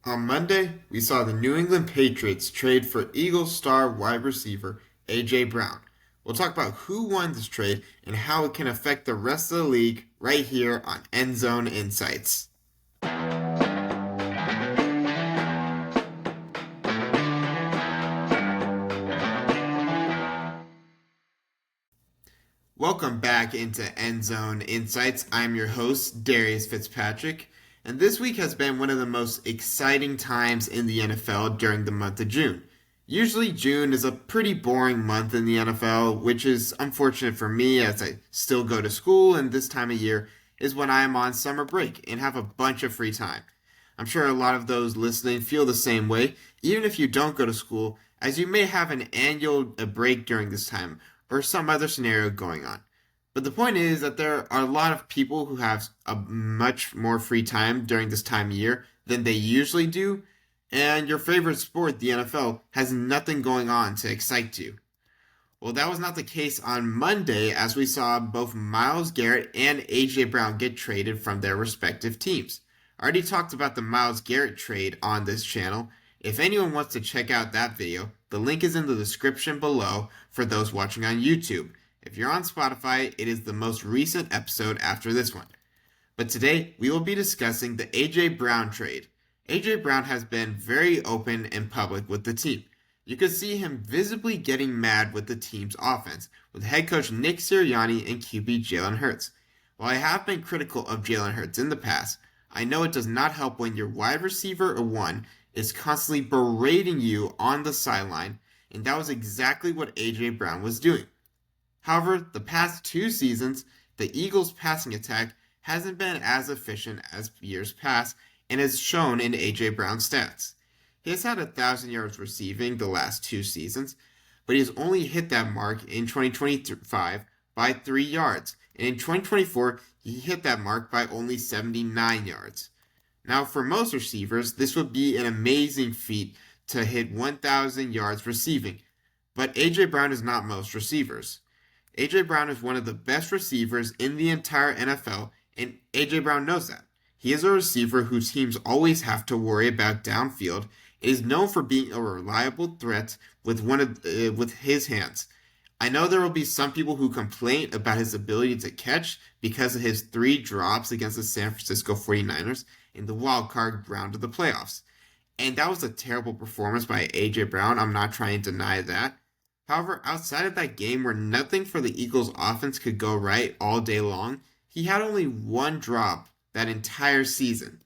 On Monday, we saw the New England Patriots trade for Eagles star wide receiver A.J. Brown. We'll talk about who won this trade and how it can affect the rest of the league right here on Endzone Insights. Welcome back into Endzone Insights. I'm your host, Darius Fitzpatrick, and this week has been one of the most exciting times in the NFL during the month of June. Usually, June is a pretty boring month in the NFL, which is unfortunate for me as I still go to school, and this time of year is when I am on summer break and have a bunch of free time. I'm sure a lot of those listening feel the same way, even if you don't go to school, as you may have an annual break during this time or some other scenario going on. But the point is that there are a lot of people who have a much more free time during this time of year than they usually do, and your favorite sport, the NFL, has nothing going on to excite you. Well, that was not the case on Monday as we saw both Myles Garrett and A.J. Brown get traded from their respective teams. I already talked about the Myles Garrett trade on this channel. If anyone wants to check out that video, the link is in the description below for those watching on YouTube. If you're on Spotify, it is the most recent episode after this one. But today, we will be discussing the A.J. Brown trade. A.J. Brown has been very open and public with the team. You could see him visibly getting mad with the team's offense, with head coach Nick Sirianni and QB Jalen Hurts. While I have been critical of Jalen Hurts in the past, I know it does not help when your wide receiver one is constantly berating you on the sideline, and that was exactly what A.J. Brown was doing. However, the past 2 seasons, the Eagles' passing attack hasn't been as efficient as years past and is shown in A.J. Brown's stats. He has had 1,000 yards receiving the last 2 seasons, but he has only hit that mark in 2025 by 3 yards, and in 2024, he hit that mark by only 79 yards. Now, for most receivers, this would be an amazing feat to hit 1,000 yards receiving, but A.J. Brown is not most receivers. A.J. Brown is one of the best receivers in the entire NFL, and A.J. Brown knows that. He is a receiver who teams always have to worry about downfield and is known for being a reliable threat with his hands. I know there will be some people who complain about his ability to catch because of his 3 drops against the San Francisco 49ers in the wild card round of the playoffs. And that was a terrible performance by A.J. Brown. I'm not trying to deny that. However, outside of that game where nothing for the Eagles offense could go right all day long, he had only 1 drop that entire season.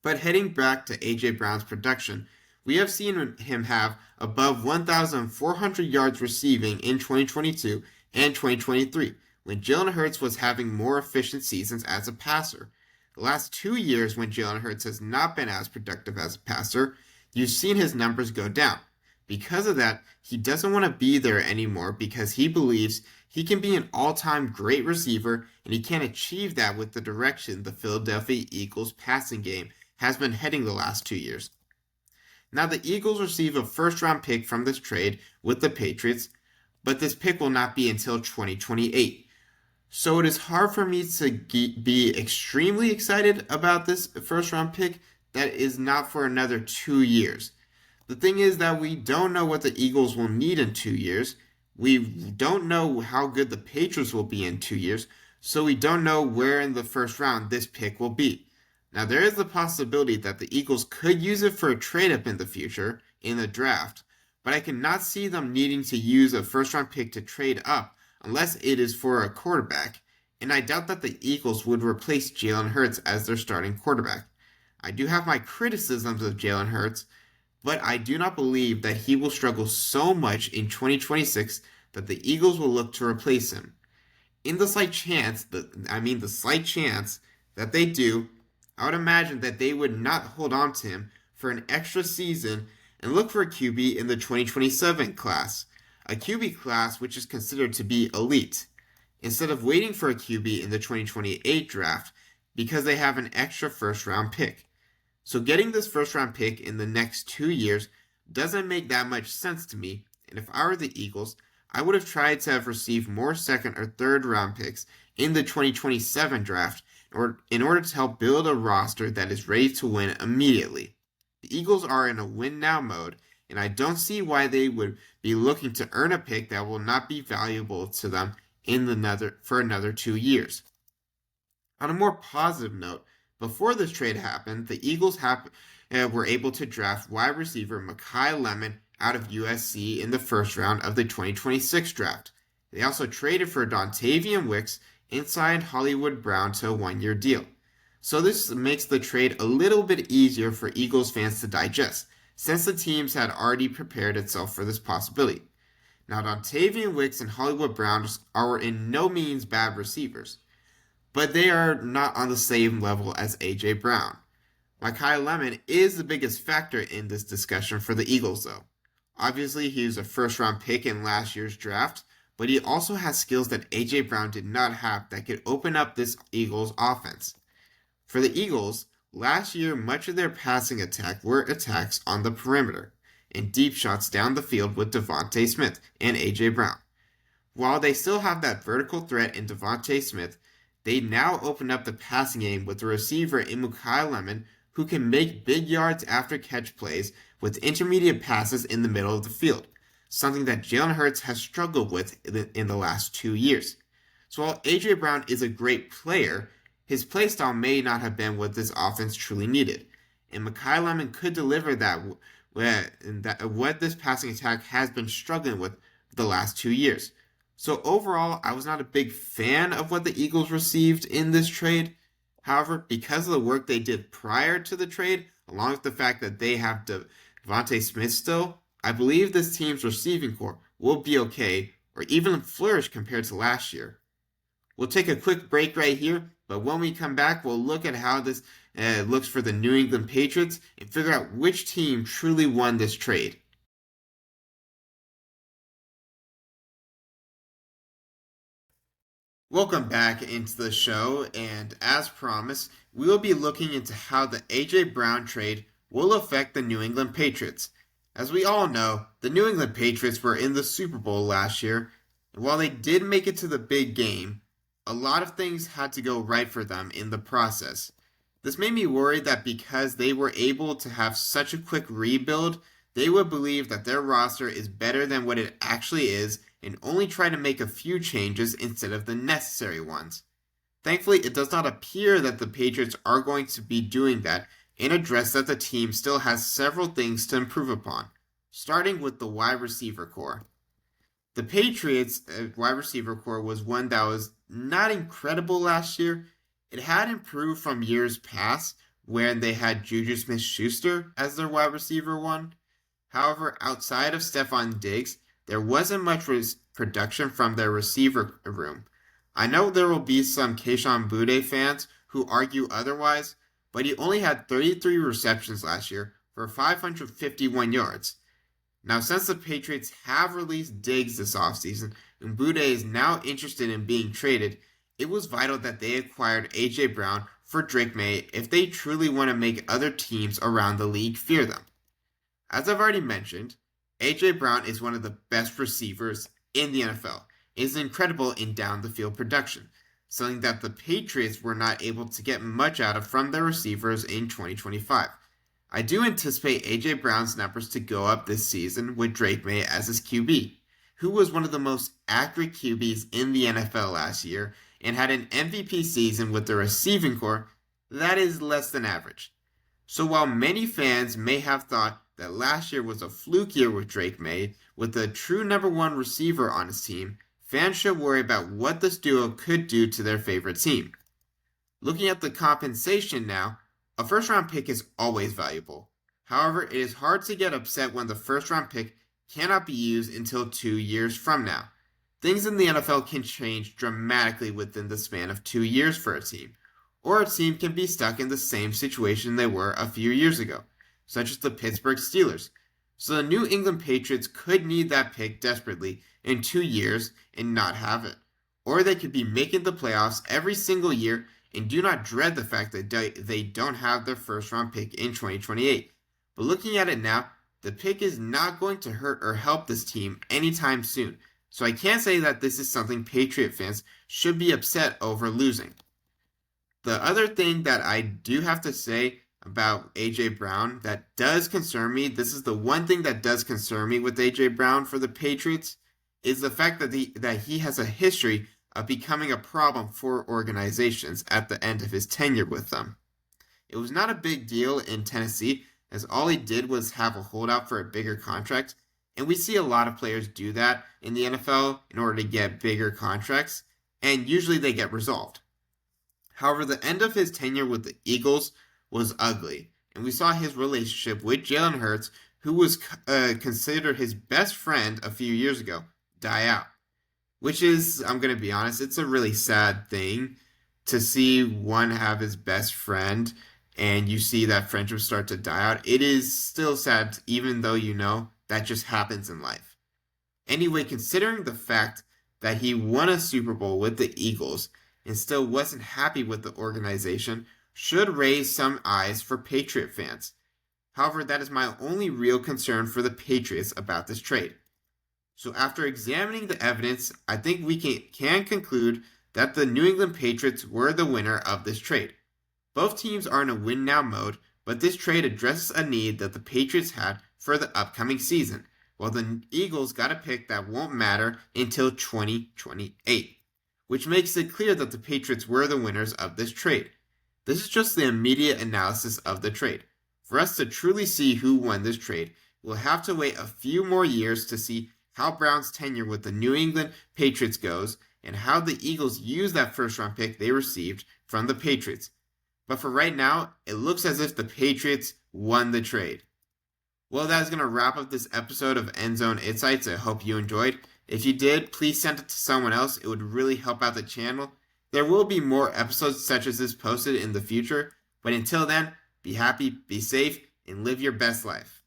But heading back to A.J. Brown's production, we have seen him have above 1,400 yards receiving in 2022 and 2023, when Jalen Hurts was having more efficient seasons as a passer. The last 2 years when Jalen Hurts has not been as productive as a passer, you've seen his numbers go down. Because of that, he doesn't want to be there anymore because he believes he can be an all-time great receiver and he can't achieve that with the direction the Philadelphia Eagles passing game has been heading the last 2 years. Now the Eagles receive a first-round pick from this trade with the Patriots, but this pick will not be until 2028. So it is hard for me to be extremely excited about this first-round pick that is not for another 2 years. The thing is that we don't know what the Eagles will need in 2 years. We don't know how good the Patriots will be in 2 years, so we don't know where in the first round this pick will be. Now, there is the possibility that the Eagles could use it for a trade-up in the future, in the draft, but I cannot see them needing to use a first-round pick to trade up unless it is for a quarterback, and I doubt that the Eagles would replace Jalen Hurts as their starting quarterback. I do have my criticisms of Jalen Hurts, but I do not believe that he will struggle so much in 2026 that the Eagles will look to replace him. In the slight chance that they do, I would imagine that they would not hold on to him for an extra season and look for a QB in the 2027 class, a QB class which is considered to be elite, instead of waiting for a QB in the 2028 draft because they have an extra first-round pick. So getting this first-round pick in the next 2 years doesn't make that much sense to me, and if I were the Eagles, I would have tried to have received more second or third round picks in the 2027 draft in order to help build a roster that is ready to win immediately. the Eagles are in a win now mode, and I don't see why they would be looking to earn a pick that will not be valuable to them for another 2 years. On a more positive note, before this trade happened, the Eagles were able to draft wide receiver Mekhi Lemon out of USC in the first round of the 2026 draft. They also traded for Dontavian Wicks and signed Hollywood Brown to a 1-year deal. So this makes the trade a little bit easier for Eagles fans to digest, since the teams had already prepared itself for this possibility. Now, Dontavian Wicks and Hollywood Brown are in no means bad receivers, but they are not on the same level as A.J. Brown. Mekhi Lemon is the biggest factor in this discussion for the Eagles, though. Obviously, he was a first-round pick in last year's draft, but he also has skills that A.J. Brown did not have that could open up this Eagles offense. For the Eagles, last year much of their passing attack were attacks on the perimeter and deep shots down the field with Devontae Smith and A.J. Brown. While they still have that vertical threat in Devontae Smith, they now open up the passing game with a receiver in Mekhi Lemon who can make big yards after catch plays with intermediate passes in the middle of the field, something that Jalen Hurts has struggled with in the last 2 years. So while A.J. Brown is a great player, his playstyle may not have been what this offense truly needed, and Mekhi Lemon could deliver what this passing attack has been struggling with the last 2 years. So overall, I was not a big fan of what the Eagles received in this trade. However, because of the work they did prior to the trade, along with the fact that they have Devontae Smith still, I believe this team's receiving core will be okay or even flourish compared to last year. We'll take a quick break right here, but when we come back, we'll look at how this looks for the New England Patriots and figure out which team truly won this trade. Welcome back into the show, and as promised, we will be looking into how the A.J. Brown trade will affect the New England Patriots. As we all know, the New England Patriots were in the Super Bowl last year, and while they did make it to the big game, a lot of things had to go right for them in the process. This made me worried that because they were able to have such a quick rebuild, they would believe that their roster is better than what it actually is and only try to make a few changes instead of the necessary ones. Thankfully, it does not appear that the Patriots are going to be doing that and address that the team still has several things to improve upon, starting with the wide receiver core. The Patriots' wide receiver core was one that was not incredible last year. It had improved from years past when they had Juju Smith-Schuster as their wide receiver one. However, outside of Stephon Diggs, there wasn't much production from their receiver room. I know there will be some Kayshon Boutte fans who argue otherwise, but he only had 33 receptions last year for 551 yards. Now, since the Patriots have released Diggs this offseason and Boutte is now interested in being traded, it was vital that they acquired A.J. Brown for Drake May if they truly want to make other teams around the league fear them. As I've already mentioned, A.J. Brown is one of the best receivers in the NFL. He is incredible in down-the-field production, something that the Patriots were not able to get much out of from their receivers in 2025. I do anticipate A.J. Brown's numbers to go up this season with Drake May as his QB, who was one of the most accurate QBs in the NFL last year and had an MVP season with the receiving core that is less than average. So while many fans may have thought that last year was a fluke year with Drake May, with a true number one receiver on his team, fans should worry about what this duo could do to their favorite team. Looking at the compensation now, a first-round pick is always valuable. However, it is hard to get upset when the first-round pick cannot be used until 2 years from now. Things in the NFL can change dramatically within the span of 2 years for a team, or a team can be stuck in the same situation they were a few years ago, such as the Pittsburgh Steelers. So the New England Patriots could need that pick desperately in 2 years and not have it. Or they could be making the playoffs every single year and do not dread the fact that they don't have their first round pick in 2028. But looking at it now, the pick is not going to hurt or help this team anytime soon. So I can't say that this is something Patriot fans should be upset over losing. The other thing that I do have to say about A.J. Brown that does concern me. This is the one thing that does concern me with A.J. Brown for the Patriots is the fact that he has a history of becoming a problem for organizations at the end of his tenure with them. It was not a big deal in Tennessee, as all he did was have a holdout for a bigger contract. And we see a lot of players do that in the NFL in order to get bigger contracts, and usually they get resolved. However, the end of his tenure with the Eagles was ugly, and we saw his relationship with Jalen Hurts, who was considered his best friend a few years ago, die out. Which is, I'm going to be honest, it's a really sad thing to see one have his best friend and you see that friendship start to die out. It is still sad, even though you know that just happens in life. Anyway, considering the fact that he won a Super Bowl with the Eagles and still wasn't happy with the organization should raise some eyes for Patriot fans. However, that is my only real concern for the Patriots about this trade. So after examining the evidence, I think we can conclude that the New England Patriots were the winner of this trade. Both teams are in a win now mode, but this trade addresses a need that the Patriots had for the upcoming season, while the Eagles got a pick that won't matter until 2028, which makes it clear that the Patriots were the winners of this trade. This is just the immediate analysis of the trade. For us to truly see who won this trade, we'll have to wait a few more years to see how Brown's tenure with the New England Patriots goes and how the Eagles use that first round pick they received from the Patriots. But for right now, it looks as if the Patriots won the trade. Well, that's going to wrap up this episode of Endzone Insights. I hope you enjoyed. If you did, please send it to someone else. It would really help out the channel. There will be more episodes such as this posted in the future. But until then, be happy, be safe, and live your best life.